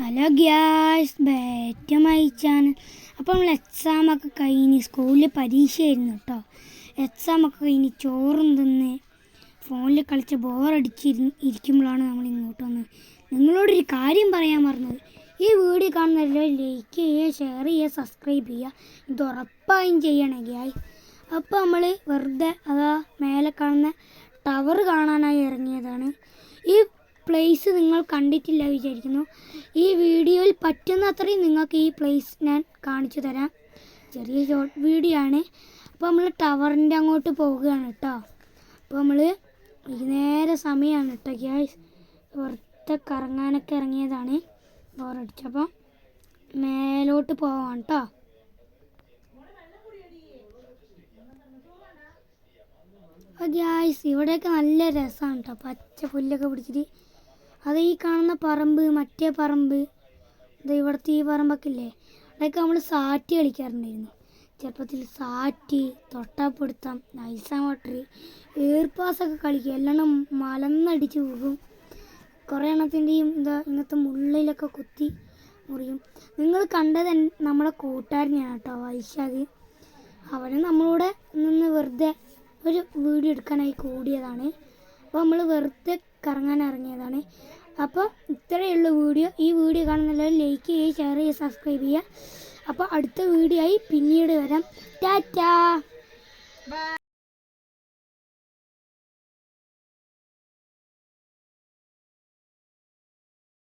Hello guys back to my channel. അപ്പോൾ നമ്മൾ എക്സാമൊക്കെ കഴിഞ്ഞ് സ്കൂളിൽ പരീക്ഷയായിരുന്നു കേട്ടോ. എക്സാമൊക്കെ കഴിഞ്ഞ് ചോറും തിന്ന് ഫോണിൽ കളിച്ച് ഇരിക്കുമ്പോഴാണ് നമ്മൾ ഇങ്ങോട്ട് വന്നത്. നിങ്ങളോടൊരു കാര്യം പറയാൻ പറഞ്ഞത്. ഈ വീഡിയോ കാണുന്നവരെല്ലാം ലൈക്ക് ചെയ്യുക, ഷെയർ ചെയ്യുക, സബ്സ്ക്രൈബ് ചെയ്യുക. ഇത് ഉറപ്പായും ചെയ്യണേ ഗ്യാസ്. അപ്പോൾ നമ്മൾ വെറുതെ അതാ മേലെ കാണുന്ന ടവർ കാണാനായി ഇറങ്ങിയതാണ്. ഈ പ്ലേസ് നിങ്ങൾ കണ്ടിട്ടില്ല വിചാരിക്കുന്നു. ഈ വീഡിയോയിൽ പറ്റുന്ന അത്രയും നിങ്ങൾക്ക് ഈ പ്ലേസ് ഞാൻ കാണിച്ചു തരാം. ചെറിയ ഷോർട്ട് വീഡിയോ ആണ്. അപ്പോൾ നമ്മൾ ടവറിൻ്റെ അങ്ങോട്ട് പോവുകയാണ് കേട്ടോ. അപ്പോൾ നമ്മൾ വൈകുന്നേര സമയമാണ് കേട്ടോ ഗ്യാസ്. പുറത്തെ കറങ്ങാനൊക്കെ ഇറങ്ങിയതാണ്. ബോറടിച്ചപ്പോൾ മേലോട്ട് പോവാം കേട്ടോ. അപ്പോൾ ഗ്യാസ് ഇവിടെയൊക്കെ നല്ല രസമാണ് കേട്ടോ. പച്ച പുല്ലൊക്കെ പിടിച്ചിട്ട് അത് ഈ കാണുന്ന പറമ്പ്, മറ്റേ പറമ്പ്, ഇത് ഇവിടുത്തെ ഈ പറമ്പൊക്കെ ഇല്ലേ, അവിടെയൊക്കെ നമ്മൾ സാറ്റ് കളിക്കാറുണ്ടായിരുന്നു ചെറുപ്പത്തിൽ. സാറ്റ്, തൊട്ടാപ്പിടുത്തം, നൈസ വാട്ടർ, ഏർപ്പാസൊക്കെ കളിക്കുക. എല്ലാം മലന്നടിച്ച് പോകും. കുറേ എണ്ണത്തിൻ്റെയും ഇങ്ങനത്തെ മുള്ളിലൊക്കെ കുത്തി മുറിയും. നിങ്ങൾ കണ്ടത് നമ്മളെ കൂട്ടുകാരനെയാണ് കേട്ടോ, വൈശാഖ്. അവന് നമ്മളോട് നിന്ന് വെറുതെ ഒരു വീഡിയോ എടുക്കാനായി കൂടിയതാണ്. അപ്പോൾ നമ്മൾ വെറുതെ കറങ്ങാൻ ഇറങ്ങിയതാണ്. അപ്പോൾ ഇത്രയേ ഉള്ളൂ വീഡിയോ. ഈ വീഡിയോ കാണുന്നവർ ലൈക്ക് ചെയ്യുക, ഷെയർ ചെയ്യുക, സബ്സ്ക്രൈബ് ചെയ്യുക. അപ്പോൾ അടുത്ത വീഡിയോ ആയി പിന്നീട് വരാം. ടാറ്റാ.